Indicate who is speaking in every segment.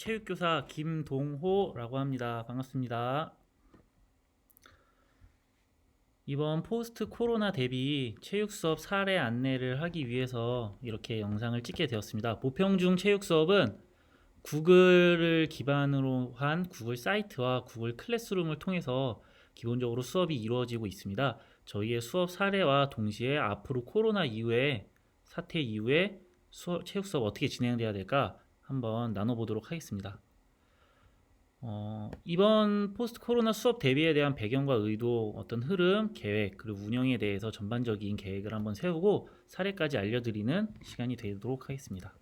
Speaker 1: 체육교사 김동호라고 합니다. 반갑습니다. 이번 포스트 코로나 대비 체육 수업 사례 안내를 하기 위해서 이렇게 영상을 찍게 되었습니다. 보평중 체육 수업은 구글을 기반으로 한 구글 사이트와 구글 클래스룸을 통해서 기본적으로 수업이 이루어지고 있습니다. 저희의 수업 사례와 동시에 앞으로 코로나 이후에 사태 이후에 체육 수업 어떻게 진행돼야 될까 한번 나눠보도록 하겠습니다. 이번 포스트 코로나 수업 대비에 대한 배경과 의도, 어떤 흐름, 계획, 그리고 운영에 대해서 전반적인 계획을 한번 세우고 사례까지 알려드리는 시간이 되도록 하겠습니다.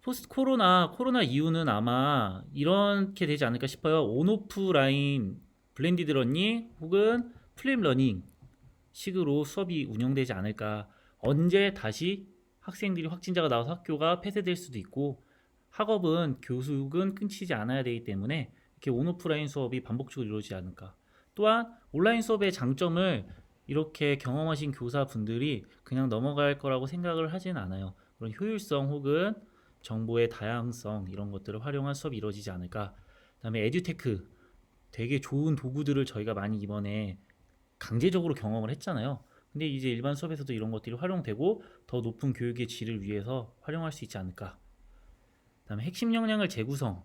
Speaker 1: 포스트 코로나 이후는 아마 이렇게 되지 않을까 싶어요. 온오프라인 블렌디드 러닝 혹은 플립 러닝 식으로 수업이 운영되지 않을까. 언제 다시 학생들이 확진자가 나와서 학교가 폐쇄될 수도 있고, 학업은 교육은 끊기지 않아야 되기 때문에 이렇게 온오프라인 수업이 반복적으로 이루어지지 않을까. 또한 온라인 수업의 장점을 이렇게 경험하신 교사분들이 그냥 넘어갈 거라고 생각을 하진 않아요. 그런 효율성 혹은 정보의 다양성 이런 것들을 활용한 수업이 이루어지지 않을까. 그다음에 에듀테크, 되게 좋은 도구들을 저희가 많이 이번에 강제적으로 경험을 했잖아요. 근데 이제 일반 수업에서도 이런 것들이 활용되고 더 높은 교육의 질을 위해서 활용할 수 있지 않을까. 그다음에 핵심 역량을 재구성해야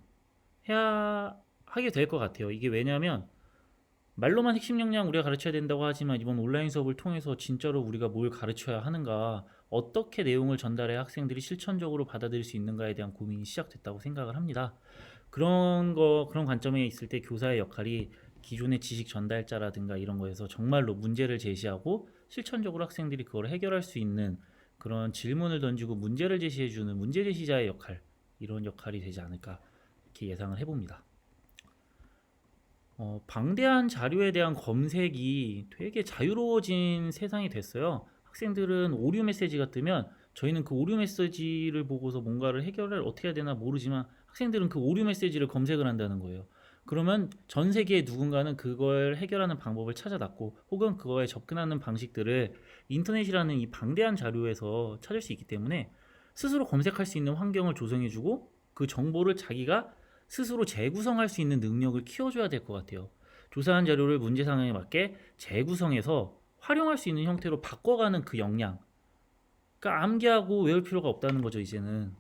Speaker 1: 하게 될 것 같아요. 이게 왜냐하면 말로만 핵심 역량 우리가 가르쳐야 된다고 하지만 이번 온라인 수업을 통해서 진짜로 우리가 뭘 가르쳐야 하는가, 어떻게 내용을 전달해 학생들이 실천적으로 받아들일 수 있는가에 대한 고민이 시작됐다고 생각을 합니다. 그런 관점에 있을 때 교사의 역할이 기존의 지식 전달자라든가 이런 거에서 정말로 문제를 제시하고 실천적으로 학생들이 그걸 해결할 수 있는 그런 질문을 던지고 문제를 제시해주는 문제 제시자의 역할, 이런 역할이 되지 않을까 이렇게 예상을 해봅니다. 방대한 자료에 대한 검색이 되게 자유로워진 세상이 됐어요. 학생들은 오류 메시지가 뜨면 저희는 그 오류 메시지를 보고서 뭔가를 해결을 어떻게 해야 되나 모르지만 학생들은 그 오류 메시지를 검색을 한다는 거예요. 그러면 전 세계의 누군가는 그걸 해결하는 방법을 찾아놨고 혹은 그거에 접근하는 방식들을 인터넷이라는 이 방대한 자료에서 찾을 수 있기 때문에 스스로 검색할 수 있는 환경을 조성해주고 그 정보를 자기가 스스로 재구성할 수 있는 능력을 키워줘야 될 것 같아요. 조사한 자료를 문제 상황에 맞게 재구성해서 활용할 수 있는 형태로 바꿔가는 그 역량. 그러니까 암기하고 외울 필요가 없다는 거죠, 이제는.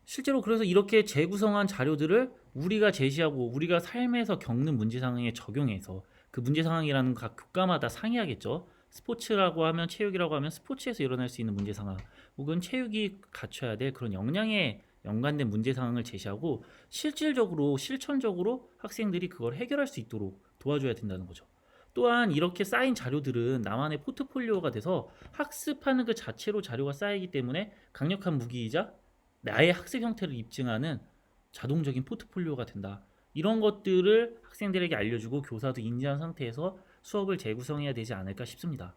Speaker 1: 실제로 그래서 이렇게 재구성한 자료들을 우리가 제시하고 우리가 삶에서 겪는 문제 상황에 적용해서 그 문제 상황이라는 각 교과마다 상이하겠죠. 스포츠라고 하면 체육이라고 하면 스포츠에서 일어날 수 있는 문제 상황 혹은 체육이 갖춰야 될 그런 역량에 연관된 문제 상황을 제시하고 실질적으로 실천적으로 학생들이 그걸 해결할 수 있도록 도와줘야 된다는 거죠. 또한 이렇게 쌓인 자료들은 나만의 포트폴리오가 돼서 학습하는 그 자체로 자료가 쌓이기 때문에 강력한 무기이자 나의 학습 형태를 입증하는 자동적인 포트폴리오가 된다. 이런 것들을 학생들에게 알려주고 교사도 인지한 상태에서 수업을 재구성해야 되지 않을까 싶습니다.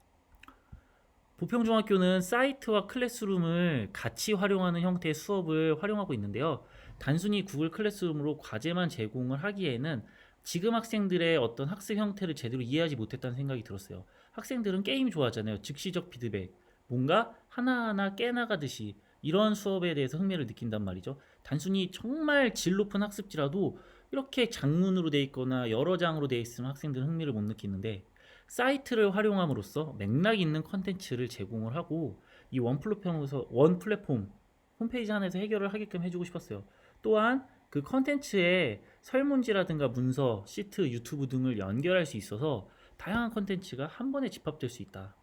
Speaker 1: 보평중학교는 사이트와 클래스룸을 같이 활용하는 형태의 수업을 활용하고 있는데요. 단순히 구글 클래스룸으로 과제만 제공을 하기에는 지금 학생들의 어떤 학습 형태를 제대로 이해하지 못했다는 생각이 들었어요. 학생들은 게임 좋아하잖아요. 즉시적 피드백, 뭔가 하나하나 깨나가듯이 이런 수업에 대해서 흥미를 느낀단 말이죠. 단순히 정말 질 높은 학습지라도 이렇게 장문으로 돼 있거나 여러 장으로 돼 있으면 학생들은 흥미를 못 느끼는데, 사이트를 활용함으로써 맥락 있는 컨텐츠를 제공을 하고 이 원 플랫폼 홈페이지 안에서 해결을 하게끔 해주고 싶었어요. 또한 그 컨텐츠에 설문지라든가 문서, 시트, 유튜브 등을 연결할 수 있어서 다양한 컨텐츠가 한 번에 집합될 수 있다.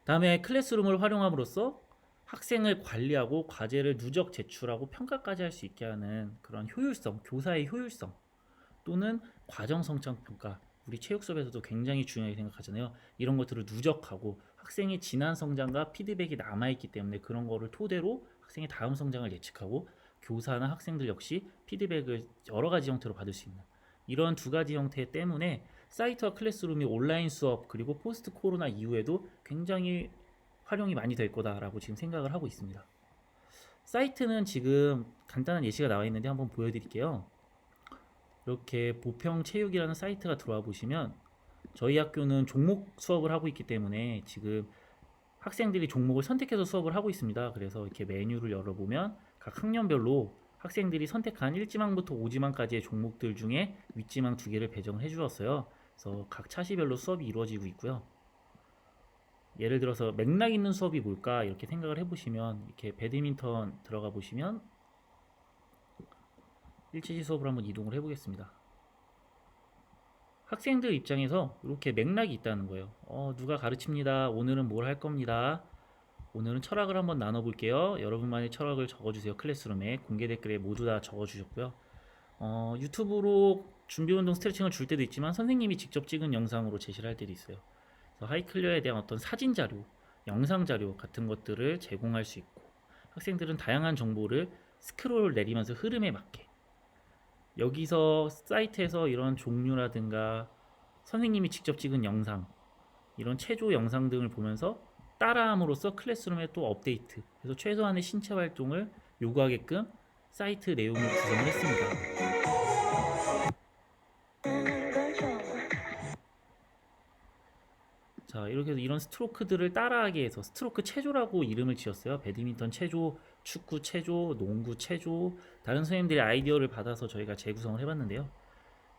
Speaker 1: 다음에 클래스룸을 활용함으로써 학생을 관리하고 과제를 누적 제출하고 평가까지 할 수 있게 하는 그런 효율성, 교사의 효율성 또는 과정 성장 평가, 우리 체육 수업에서도 굉장히 중요하게 생각하잖아요. 이런 것들을 누적하고 학생의 지난 성장과 피드백이 남아있기 때문에 그런 거를 토대로 학생의 다음 성장을 예측하고 교사나 학생들 역시 피드백을 여러 가지 형태로 받을 수 있는 이런 두 가지 형태 때문에 사이트와 클래스룸이 온라인 수업 그리고 포스트 코로나 이후에도 굉장히 활용이 많이 될 거다라고 지금 생각을 하고 있습니다. 사이트는 지금 간단한 예시가 나와 있는데 한번 보여드릴게요. 이렇게 보평체육이라는 사이트가 들어와 보시면 저희 학교는 종목 수업을 하고 있기 때문에 지금 학생들이 종목을 선택해서 수업을 하고 있습니다. 그래서 이렇게 메뉴를 열어보면 각 학년별로 학생들이 선택한 1지망부터 5지망까지의 종목들 중에 윗지망 2개를 배정을 해주었어요. 그래서 각 차시별로 수업이 이루어지고 있고요. 예를 들어서 맥락 있는 수업이 뭘까 이렇게 생각을 해보시면, 이렇게 배드민턴 들어가 보시면 1차시 수업을 한번 이동을 해보겠습니다. 학생들 입장에서 이렇게 맥락이 있다는 거예요. 누가 가르칩니다. 오늘은 뭘 할 겁니다. 오늘은 철학을 한번 나눠볼게요. 여러분만의 철학을 적어주세요. 클래스룸에 공개 댓글에 모두 다 적어주셨고요. 유튜브로 준비운동 스트레칭을 줄 때도 있지만 선생님이 직접 찍은 영상으로 제시를 할 때도 있어요. 그래서 하이클리어에 대한 어떤 사진 자료, 영상 자료 같은 것들을 제공할 수 있고, 학생들은 다양한 정보를 스크롤 내리면서 흐름에 맞게, 여기서 사이트에서 이런 종류라든가 선생님이 직접 찍은 영상, 이런 체조 영상 등을 보면서 따라함으로써 클래스룸에 또 업데이트, 그래서 최소한의 신체 활동을 요구하게끔 사이트 내용을 구성을 했습니다. 자, 이렇게 해서 이런 스트로크들을 따라하게 해서 스트로크 체조라고 이름을 지었어요. 배드민턴 체조, 축구 체조, 농구 체조, 다른 선생님들의 아이디어를 받아서 저희가 재구성을 해봤는데요.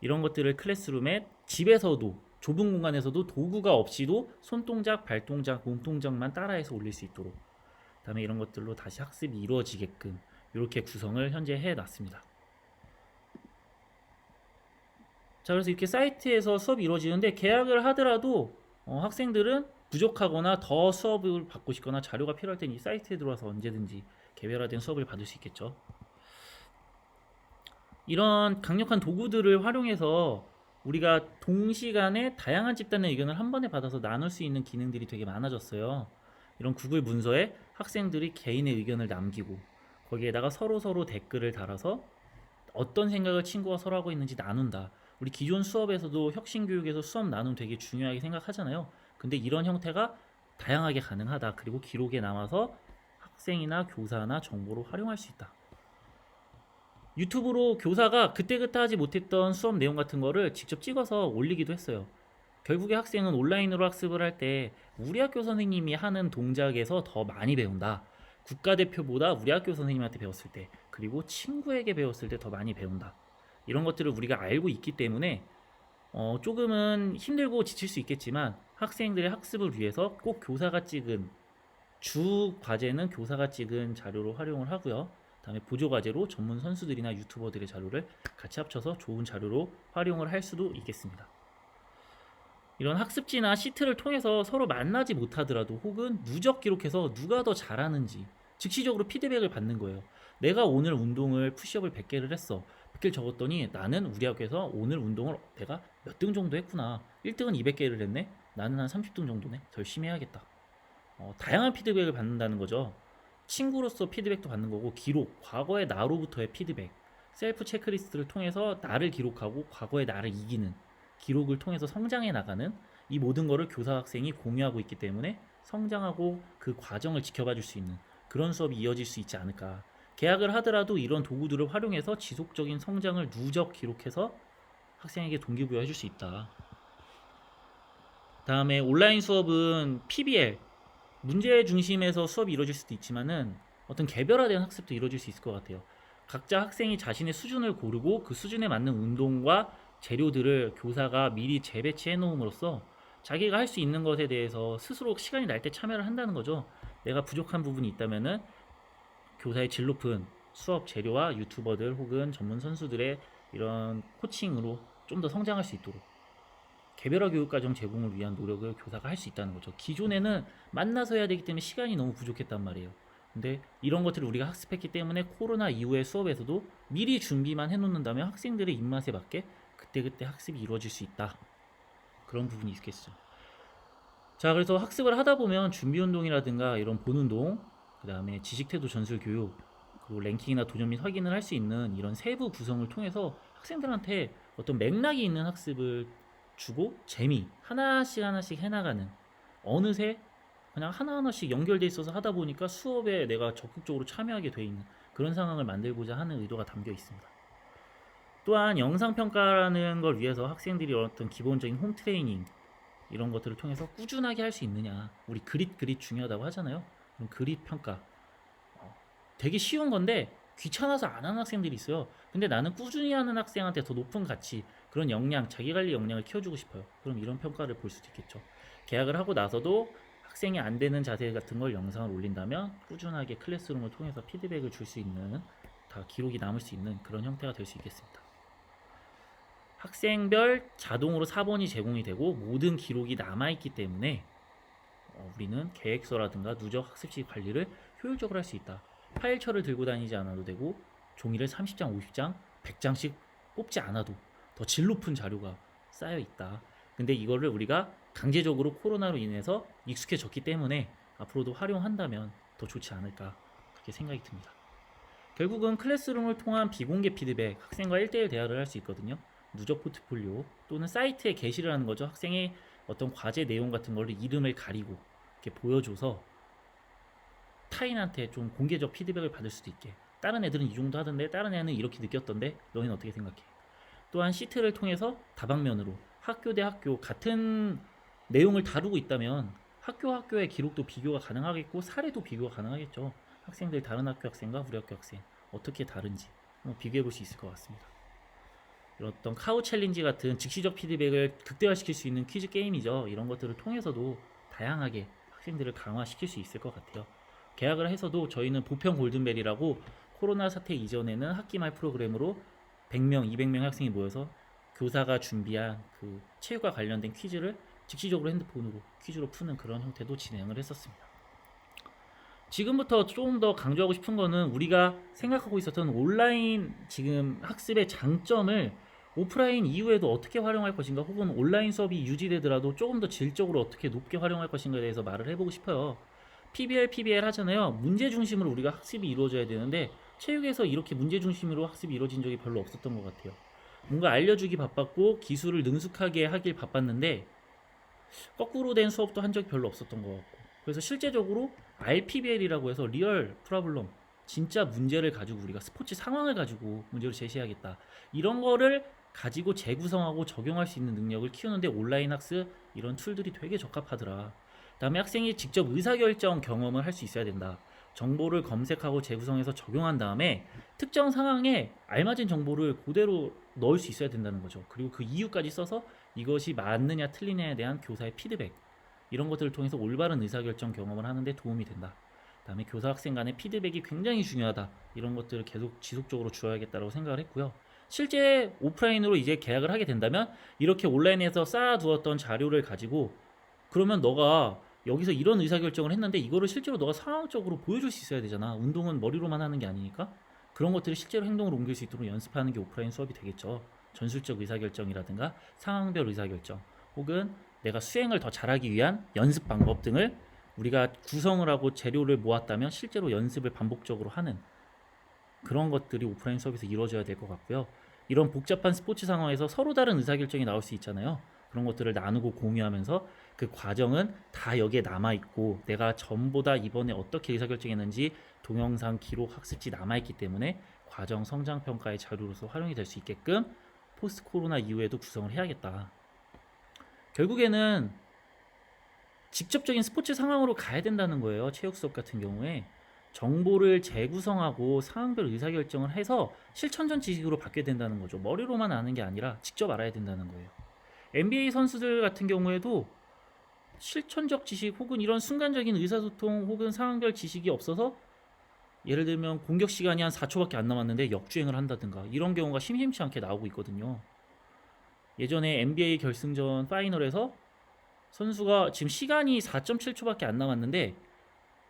Speaker 1: 이런 것들을 클래스룸에 집에서도, 좁은 공간에서도 도구가 없이도 손동작, 발동작, 몸동작만 따라해서 올릴 수 있도록, 그 다음에 이런 것들로 다시 학습이 이루어지게끔 이렇게 구성을 현재 해놨습니다. 자, 그래서 이렇게 사이트에서 수업이 이루어지는데, 계약을 하더라도 학생들은 부족하거나 더 수업을 받고 싶거나 자료가 필요할 땐 이 사이트에 들어와서 언제든지 개별화된 수업을 받을 수 있겠죠. 이런 강력한 도구들을 활용해서 우리가 동시간에 다양한 집단의 의견을 한 번에 받아서 나눌 수 있는 기능들이 되게 많아졌어요. 이런 구글 문서에 학생들이 개인의 의견을 남기고, 거기에다가 서로 댓글을 달아서 어떤 생각을 친구가 서로 하고 있는지 나눈다. 우리 기존 수업에서도 혁신교육에서 수업 나눔 되게 중요하게 생각하잖아요. 근데 이런 형태가 다양하게 가능하다. 그리고 기록에 남아서 학생이나 교사나 정보로 활용할 수 있다. 유튜브로 교사가 그때그때 하지 못했던 수업 내용 같은 거를 직접 찍어서 올리기도 했어요. 결국에 학생은 온라인으로 학습을 할 때 우리 학교 선생님이 하는 동작에서 더 많이 배운다. 국가대표보다 우리 학교 선생님한테 배웠을 때, 그리고 친구에게 배웠을 때 더 많이 배운다. 이런 것들을 우리가 알고 있기 때문에 조금은 힘들고 지칠 수 있겠지만, 학생들의 학습을 위해서 꼭 교사가 찍은 주 과제는 교사가 찍은 자료로 활용을 하고요. 다음에 보조 과제로 전문 선수들이나 유튜버들의 자료를 같이 합쳐서 좋은 자료로 활용을 할 수도 있겠습니다. 이런 학습지나 시트를 통해서 서로 만나지 못하더라도 혹은 누적 기록해서 누가 더 잘하는지 즉시적으로 피드백을 받는 거예요. 내가 오늘 운동을 푸시업을 100개를 했어. 100개를 적었더니 나는 우리 학교에서 오늘 운동을 내가 몇 등 정도 했구나. 1등은 200개를 했네. 나는 한 30등 정도네. 더 열심히 해야겠다. 다양한 피드백을 받는다는 거죠. 친구로서 피드백도 받는 거고, 기록, 과거의 나로부터의 피드백, 셀프 체크리스트를 통해서 나를 기록하고 과거의 나를 이기는 기록을 통해서 성장해 나가는, 이 모든 거를 교사 학생이 공유하고 있기 때문에 성장하고 그 과정을 지켜봐 줄 수 있는 그런 수업이 이어질 수 있지 않을까. 계약을 하더라도 이런 도구들을 활용해서 지속적인 성장을 누적 기록해서 학생에게 동기부여해 줄 수 있다. 다음에 온라인 수업은 PBL, 문제 중심에서 수업이 이루어질 수도 있지만은 어떤 개별화된 학습도 이루어질 수 있을 것 같아요. 각자 학생이 자신의 수준을 고르고 그 수준에 맞는 운동과 재료들을 교사가 미리 재배치해 놓음으로써 자기가 할 수 있는 것에 대해서 스스로 시간이 날 때 참여를 한다는 거죠. 내가 부족한 부분이 있다면은 교사의 질 높은 수업 재료와 유튜버들 혹은 전문 선수들의 이런 코칭으로 좀 더 성장할 수 있도록 개별화 교육과정 제공을 위한 노력을 교사가 할 수 있다는 거죠. 기존에는 만나서 해야 되기 때문에 시간이 너무 부족했단 말이에요. 근데 이런 것들을 우리가 학습했기 때문에 코로나 이후의 수업에서도 미리 준비만 해놓는다면 학생들의 입맛에 맞게 그때그때 학습이 이루어질 수 있다. 그런 부분이 있겠죠. 자, 그래서 학습을 하다 보면 준비운동이라든가 이런 본운동, 그 다음에 지식태도 전술 교육, 그리고 랭킹이나 도전 및 확인을 할 수 있는 이런 세부 구성을 통해서 학생들한테 어떤 맥락이 있는 학습을 주고 재미 하나씩 하나씩 해나가는, 어느새 그냥 하나하나씩 연결돼 있어서 하다 보니까 수업에 내가 적극적으로 참여하게 돼 있는 그런 상황을 만들고자 하는 의도가 담겨 있습니다. 또한 영상평가라는 걸 위해서 학생들이 어떤 기본적인 홈 트레이닝 이런 것들을 통해서 꾸준하게 할 수 있느냐, 우리 그릿 중요하다고 하잖아요. 그럼 그릿 평가 되게 쉬운 건데 귀찮아서 안 하는 학생들이 있어요. 근데 나는 꾸준히 하는 학생한테 더 높은 가치, 그런 역량, 자기관리 역량을 키워주고 싶어요. 그럼 이런 평가를 볼 수도 있겠죠. 계약을 하고 나서도 학생이 안 되는 자세 같은 걸 영상을 올린다면 꾸준하게 클래스룸을 통해서 피드백을 줄 수 있는, 다 기록이 남을 수 있는 그런 형태가 될 수 있겠습니다. 학생별 자동으로 4번이 제공이 되고 모든 기록이 남아있기 때문에 우리는 계획서라든가 누적 학습지 관리를 효율적으로 할 수 있다. 파일처를 들고 다니지 않아도 되고 종이를 30장, 50장, 100장씩 뽑지 않아도 더 질 높은 자료가 쌓여 있다. 근데 이거를 우리가 강제적으로 코로나로 인해서 익숙해졌기 때문에 앞으로도 활용한다면 더 좋지 않을까, 그렇게 생각이 듭니다. 결국은 클래스룸을 통한 비공개 피드백, 학생과 1대1 대화를 할 수 있거든요. 누적 포트폴리오 또는 사이트에 게시를 하는 거죠. 학생의 어떤 과제 내용 같은 거를 이름을 가리고 이렇게 보여줘서 타인한테 좀 공개적 피드백을 받을 수도 있게. 다른 애들은 이 정도 하던데 다른 애는 이렇게 느꼈던데 너희는 어떻게 생각해? 또한 시트를 통해서 다방면으로 학교 대 학교 같은 내용을 다루고 있다면 학교의 기록도 비교가 가능하겠고 사례도 비교가 가능하겠죠. 학생들 다른 학교 학생과 우리 학교 학생 어떻게 다른지 비교해 볼 수 있을 것 같습니다. 이런 어떤 카우 챌린지 같은 즉시적 피드백을 극대화시킬 수 있는 퀴즈 게임이죠. 이런 것들을 통해서도 다양하게 학생들을 강화시킬 수 있을 것 같아요. 계약을 해서도 저희는 보편 골든벨이라고 코로나 사태 이전에는 학기 말 프로그램으로 100명, 200명 학생이 모여서 교사가 준비한 그 체육과 관련된 퀴즈를 즉시적으로 핸드폰으로 퀴즈로 푸는 그런 형태도 진행을 했었습니다. 지금부터 좀 더 강조하고 싶은 거는 우리가 생각하고 있었던 온라인 지금 학습의 장점을 오프라인 이후에도 어떻게 활용할 것인가, 혹은 온라인 수업이 유지되더라도 조금 더 질적으로 어떻게 높게 활용할 것인가에 대해서 말을 해보고 싶어요. PBL 하잖아요. 문제 중심으로 우리가 학습이 이루어져야 되는데 체육에서 이렇게 문제 중심으로 학습이 이루어진 적이 별로 없었던 것 같아요. 뭔가 알려주기 바빴고 기술을 능숙하게 하길 바빴는데 거꾸로 된 수업도 한 적이 별로 없었던 것 같고, 그래서 실제적으로 RPBL이라고 해서 리얼 프로블럼, 진짜 문제를 가지고 우리가 스포츠 상황을 가지고 문제를 제시하겠다, 이런 거를 가지고 재구성하고 적용할 수 있는 능력을 키우는데 온라인 학습 이런 툴들이 되게 적합하더라. 다음에 학생이 직접 의사결정 경험을 할 수 있어야 된다. 정보를 검색하고 재구성해서 적용한 다음에 특정 상황에 알맞은 정보를 그대로 넣을 수 있어야 된다는 거죠. 그리고 그 이유까지 써서 이것이 맞느냐 틀리냐에 대한 교사의 피드백, 이런 것들을 통해서 올바른 의사결정 경험을 하는데 도움이 된다. 다음에 교사 학생 간의 피드백이 굉장히 중요하다. 이런 것들을 계속 지속적으로 주어야겠다고 생각을 했고요. 실제 오프라인으로 이제 계약을 하게 된다면 이렇게 온라인에서 쌓아두었던 자료를 가지고, 그러면 너가 여기서 이런 의사결정을 했는데 이거를 실제로 너가 상황적으로 보여줄 수 있어야 되잖아. 운동은 머리로만 하는 게 아니니까. 그런 것들을 실제로 행동으로 옮길 수 있도록 연습하는 게 오프라인 수업이 되겠죠. 전술적 의사결정이라든가 상황별 의사결정, 혹은 내가 수행을 더 잘하기 위한 연습 방법 등을 우리가 구성을 하고 재료를 모았다면 실제로 연습을 반복적으로 하는 그런 것들이 오프라인 수업에서 이루어져야 될 것 같고요. 이런 복잡한 스포츠 상황에서 서로 다른 의사결정이 나올 수 있잖아요. 그런 것들을 나누고 공유하면서 그 과정은 다 여기에 남아있고 내가 전보다 이번에 어떻게 의사결정했는지 동영상, 기록, 학습지 남아있기 때문에 과정 성장평가의 자료로서 활용이 될 수 있게끔 포스트 코로나 이후에도 구성을 해야겠다. 결국에는 직접적인 스포츠 상황으로 가야 된다는 거예요. 체육 수업 같은 경우에 정보를 재구성하고 상황별 의사결정을 해서 실천전 지식으로 바뀌어야 된다는 거죠. 머리로만 아는 게 아니라 직접 알아야 된다는 거예요. NBA 선수들 같은 경우에도 실천적 지식 혹은 이런 순간적인 의사소통 혹은 상황별 지식이 없어서 예를 들면 공격 시간이 한 4초밖에 안 남았는데 역주행을 한다든가 이런 경우가 심심치 않게 나오고 있거든요. 예전에 NBA 결승전 파이널에서 선수가 지금 시간이 4.7초밖에 안 남았는데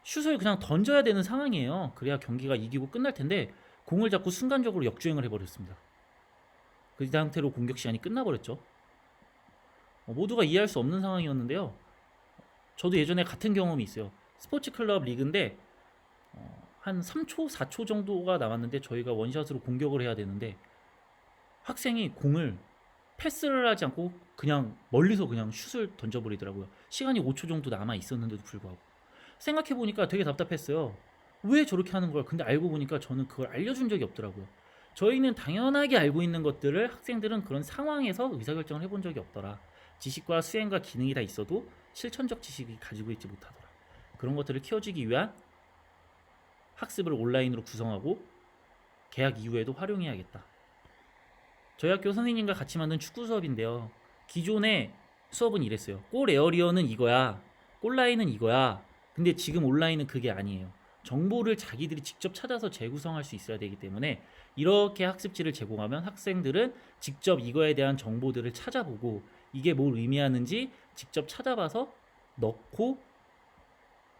Speaker 1: 슛을 그냥 던져야 되는 상황이에요. 그래야 경기가 이기고 끝날 텐데 공을 잡고 순간적으로 역주행을 해버렸습니다. 그 상태로 공격 시간이 끝나버렸죠. 모두가 이해할 수 없는 상황이었는데요. 저도 예전에 같은 경험이 있어요. 스포츠 클럽 리그인데 한 3초, 4초 정도가 남았는데 저희가 원샷으로 공격을 해야 되는데 학생이 공을 패스를 하지 않고 그냥 멀리서 그냥 슛을 던져버리더라고요. 시간이 5초 정도 남아 있었는데도 불구하고. 생각해보니까 되게 답답했어요. 왜 저렇게 하는 걸? 근데 알고 보니까 저는 그걸 알려준 적이 없더라고요. 저희는 당연하게 알고 있는 것들을 학생들은 그런 상황에서 의사결정을 해본 적이 없더라. 지식과 수행과 기능이 다 있어도 실천적 지식이 가지고 있지 못하더라. 그런 것들을 키워주기 위한 학습을 온라인으로 구성하고 계약 이후에도 활용해야겠다. 저희 학교 선생님과 같이 만든 축구 수업인데요. 기존의 수업은 이랬어요. 골 에어리어는 이거야. 골 라인은 이거야. 근데 지금 온라인은 그게 아니에요. 정보를 자기들이 직접 찾아서 재구성할 수 있어야 되기 때문에 이렇게 학습지를 제공하면 학생들은 직접 이거에 대한 정보들을 찾아보고 이게 뭘 의미하는지 직접 찾아봐서 넣고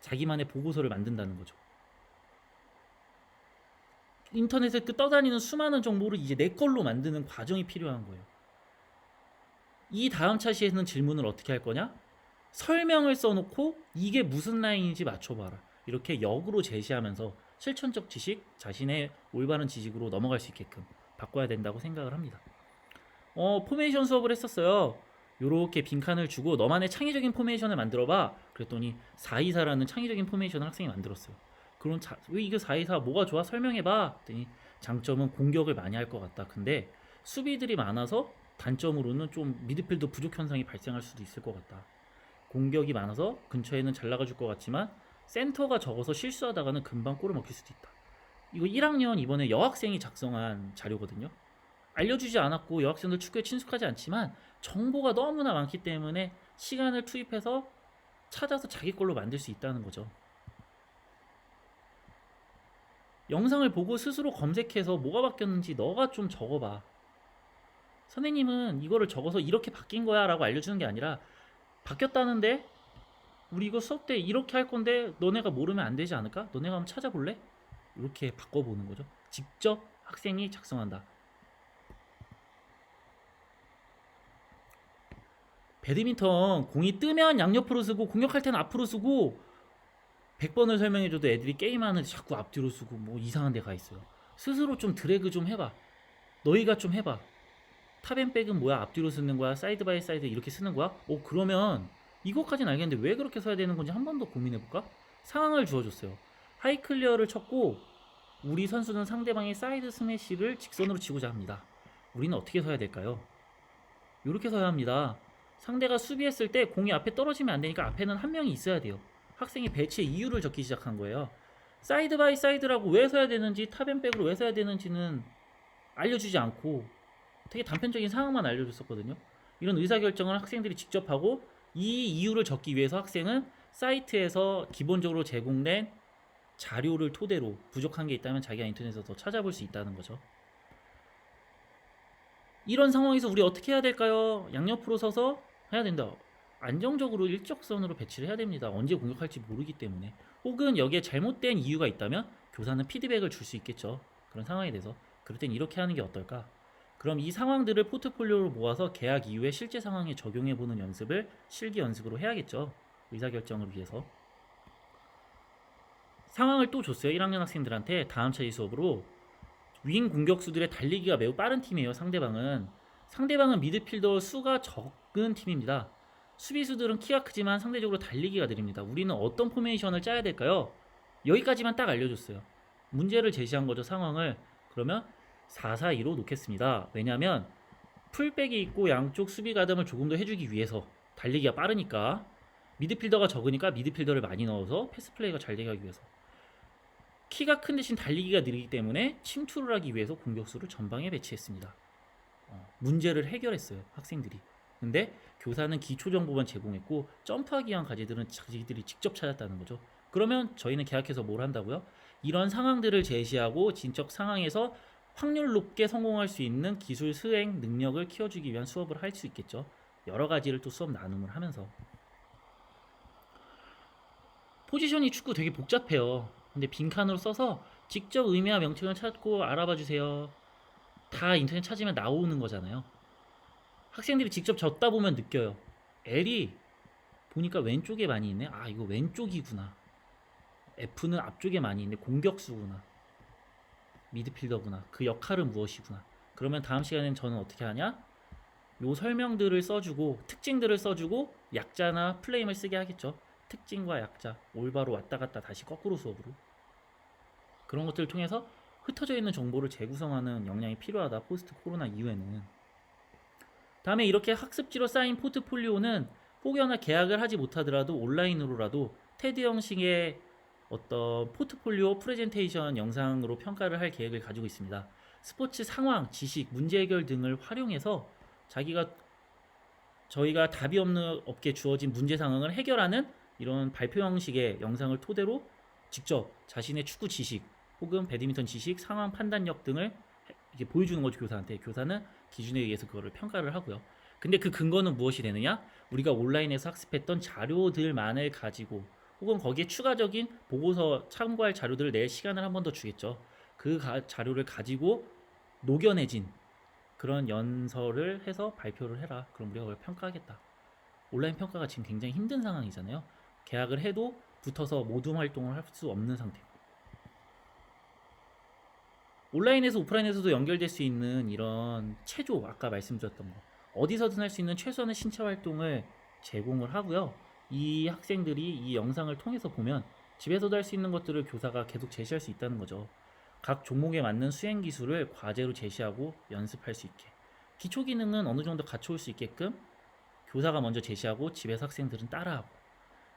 Speaker 1: 자기만의 보고서를 만든다는 거죠. 인터넷에 떠다니는 수많은 정보를 이제 내 걸로 만드는 과정이 필요한 거예요. 이 다음 차시에서는 질문을 어떻게 할 거냐? 설명을 써놓고 이게 무슨 라인인지 맞춰봐라. 이렇게 역으로 제시하면서 실천적 지식, 자신의 올바른 지식으로 넘어갈 수 있게끔 바꿔야 된다고 생각을 합니다. 포메이션 수업을 했었어요. 요렇게 빈칸을 주고 너만의 창의적인 포메이션을 만들어봐. 그랬더니 424라는 창의적인 포메이션을 학생이 만들었어요. 그럼 왜 이거 424 뭐가 좋아? 설명해봐. 그랬더니 장점은 공격을 많이 할 것 같다. 근데 수비들이 많아서 단점으로는 좀 미드필더 부족 현상이 발생할 수도 있을 것 같다. 공격이 많아서 근처에는 잘 나가줄 것 같지만 센터가 적어서 실수하다가는 금방 골을 먹힐 수도 있다. 이거 1학년 이번에 여학생이 작성한 자료거든요. 알려주지 않았고 여학생들 축구에 친숙하지 않지만 정보가 너무나 많기 때문에 시간을 투입해서 찾아서 자기 걸로 만들 수 있다는 거죠. 영상을 보고 스스로 검색해서 뭐가 바뀌었는지 너가 좀 적어봐. 선생님은 이거를 적어서 이렇게 바뀐 거야 라고 알려주는 게 아니라 바뀌었다는데 우리 이거 수업 때 이렇게 할 건데 너네가 모르면 안 되지 않을까? 너네가 한번 찾아볼래? 이렇게 바꿔보는 거죠. 직접 학생이 작성한다. 배드민턴 공이 뜨면 양옆으로 쓰고 공격할 때는 앞으로 쓰고 100번을 설명해줘도 애들이 게임하는데 자꾸 앞뒤로 쓰고 뭐 이상한 데 가 있어요. 스스로 좀 드래그 좀 해봐. 너희가 좀 해봐. 탑앤백은 뭐야? 앞뒤로 쓰는 거야? 사이드 바이 사이드 이렇게 쓰는 거야? 그러면 이것까지는 알겠는데 왜 그렇게 써야 되는 건지 한 번 더 고민해볼까? 상황을 주어줬어요. 하이 클리어를 쳤고 우리 선수는 상대방의 사이드 스매시를 직선으로 치고자 합니다. 우리는 어떻게 서야 될까요? 이렇게 서야 합니다. 상대가 수비했을 때 공이 앞에 떨어지면 안 되니까 앞에는 한 명이 있어야 돼요. 학생이 배치의 이유를 적기 시작한 거예요. 사이드 바이 사이드라고 왜 서야 되는지 탑앤백으로 왜 서야 되는지는 알려주지 않고 되게 단편적인 상황만 알려줬었거든요. 이런 의사결정을 학생들이 직접 하고 이 이유를 적기 위해서 학생은 사이트에서 기본적으로 제공된 자료를 토대로 부족한 게 있다면 자기가 인터넷에서 더 찾아볼 수 있다는 거죠. 이런 상황에서 우리 어떻게 해야 될까요? 양옆으로 서서 해야 된다. 안정적으로 일직선으로 배치를 해야 됩니다. 언제 공격할지 모르기 때문에. 혹은 여기에 잘못된 이유가 있다면 교사는 피드백을 줄 수 있겠죠. 그런 상황에 대해서. 그럴 땐 이렇게 하는 게 어떨까? 그럼 이 상황들을 포트폴리오로 모아서 계약 이후에 실제 상황에 적용해보는 연습을 실기 연습으로 해야겠죠. 의사결정을 위해서. 상황을 또 줬어요. 1학년 학생들한테 다음 차이 수업으로. 윙 공격수들의 달리기가 매우 빠른 팀이에요. 상대방은 미드필더 수가 적은 팀입니다. 수비수들은 키가 크지만 상대적으로 달리기가 느립니다. 우리는 어떤 포메이션을 짜야 될까요? 여기까지만 딱 알려줬어요. 문제를 제시한 거죠. 상황을. 그러면 4-4-2로 놓겠습니다. 왜냐하면 풀백이 있고 양쪽 수비 가담을 조금 더 해주기 위해서. 달리기가 빠르니까. 미드필더가 적으니까 미드필더를 많이 넣어서 패스 플레이가 잘 되게 하기 위해서. 키가 큰 대신 달리기가 느리기 때문에 침투를 하기 위해서 공격수를 전방에 배치했습니다. 문제를 해결했어요. 학생들이. 근데 교사는 기초 정보만 제공했고 점프하기 위한 과제들은 자기들이 직접 찾았다는 거죠. 그러면 저희는 계약해서 뭘 한다고요? 이런 상황들을 제시하고 진척 상황에서 확률 높게 성공할 수 있는 기술 수행 능력을 키워주기 위한 수업을 할 수 있겠죠. 여러 가지를 또 수업 나눔을 하면서. 포지션이 축구 되게 복잡해요. 근데 빈칸으로 써서 직접 의미와 명칭을 찾고 알아봐 주세요. 다 인터넷 찾으면 나오는 거잖아요. 학생들이 직접 적다 보면 느껴요. L이 보니까 왼쪽에 많이 있네. 아, 이거 왼쪽이구나. F는 앞쪽에 많이 있네. 공격수구나. 미드필더구나. 그 역할은 무엇이구나. 그러면 다음 시간에는 저는 어떻게 하냐? 요 설명들을 써주고 특징들을 써주고 약자나 플레임을 쓰게 하겠죠. 특징과 약자, 올바로 왔다 갔다 다시 거꾸로 수업으로. 그런 것들을 통해서 흩어져 있는 정보를 재구성하는 역량이 필요하다. 포스트 코로나 이후에는. 다음에 이렇게 학습지로 쌓인 포트폴리오는 혹여나 계약을 하지 못하더라도 온라인으로라도 테드 형식의 어떤 포트폴리오 프레젠테이션 영상으로 평가를 할 계획을 가지고 있습니다. 스포츠 상황, 지식, 문제 해결 등을 활용해서 저희가 답이 없는 업계 주어진 문제 상황을 해결하는 이런 발표 형식의 영상을 토대로 직접 자신의 축구 지식 혹은 배드민턴 지식, 상황 판단력 등을 이렇게 보여주는 거죠, 교사한테. 교사는 기준에 의해서 그거를 평가를 하고요. 근데 그 근거는 무엇이 되느냐? 우리가 온라인에서 학습했던 자료들만을 가지고 혹은 거기에 추가적인 보고서 참고할 자료들을 낼 시간을 한 번 더 주겠죠. 그 자료를 가지고 녹여내진 그런 연설을 해서 발표를 해라. 그럼 우리가 그걸 평가하겠다. 온라인 평가가 지금 굉장히 힘든 상황이잖아요. 계약을 해도 붙어서 모든 활동을 할 수 없는 상태고. 온라인에서 오프라인에서도 연결될 수 있는 이런 체조, 아까 말씀드렸던 거, 어디서든 할 수 있는 최소한의 신체 활동을 제공을 하고요. 이 학생들이 이 영상을 통해서 보면 집에서도 할 수 있는 것들을 교사가 계속 제시할 수 있다는 거죠. 각 종목에 맞는 수행 기술을 과제로 제시하고 연습할 수 있게, 기초 기능은 어느 정도 갖춰올 수 있게끔 교사가 먼저 제시하고 집에서 학생들은 따라하고,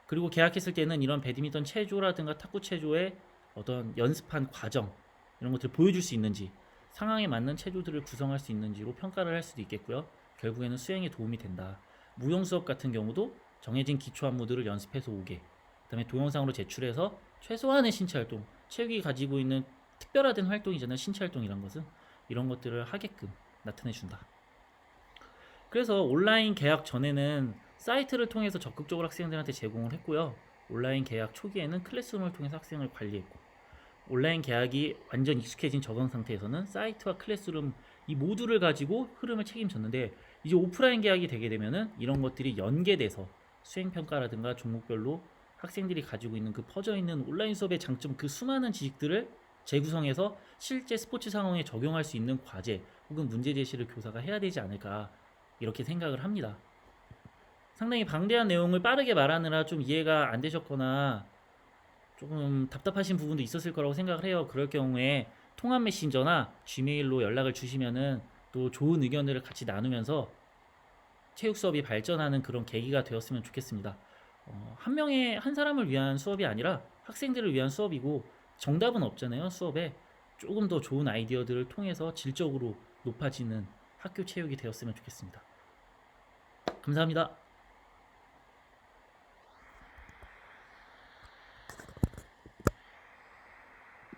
Speaker 1: 그리고 계약했을 때는 이런 배드민턴 체조라든가 탁구 체조의 어떤 연습한 과정 이런 것들을 보여줄 수 있는지, 상황에 맞는 체조들을 구성할 수 있는지로 평가를 할 수도 있겠고요. 결국에는 수행에 도움이 된다. 무용 수업 같은 경우도 정해진 기초 안무들을 연습해서 오게, 그 다음에 동영상으로 제출해서 최소한의 신체 활동, 체육이 가지고 있는 특별화된 활동이잖아요. 신체 활동이란 것은 이런 것들을 하게끔 나타내준다. 그래서 온라인 계약 전에는 사이트를 통해서 적극적으로 학생들한테 제공을 했고요. 온라인 계약 초기에는 클래스룸을 통해서 학생을 관리했고, 온라인 계약이 완전 익숙해진 적응 상태에서는 사이트와 클래스룸 이 모두를 가지고 흐름을 책임졌는데, 이제 오프라인 계약이 되게 되면은 이런 것들이 연계돼서 수행평가라든가 종목별로 학생들이 가지고 있는 그 퍼져 있는 온라인 수업의 장점, 그 수많은 지식들을 재구성해서 실제 스포츠 상황에 적용할 수 있는 과제 혹은 문제 제시를 교사가 해야 되지 않을까, 이렇게 생각을 합니다. 상당히 방대한 내용을 빠르게 말하느라 좀 이해가 안 되셨거나 조금 답답하신 부분도 있었을 거라고 생각을 해요. 그럴 경우에 통합 메신저나 지메일로 연락을 주시면은 또 좋은 의견들을 같이 나누면서 체육 수업이 발전하는 그런 계기가 되었으면 좋겠습니다. 한 사람을 위한 수업이 아니라 학생들을 위한 수업이고, 정답은 없잖아요. 수업에 조금 더 좋은 아이디어들을 통해서 질적으로 높아지는 학교 체육이 되었으면 좋겠습니다. 감사합니다.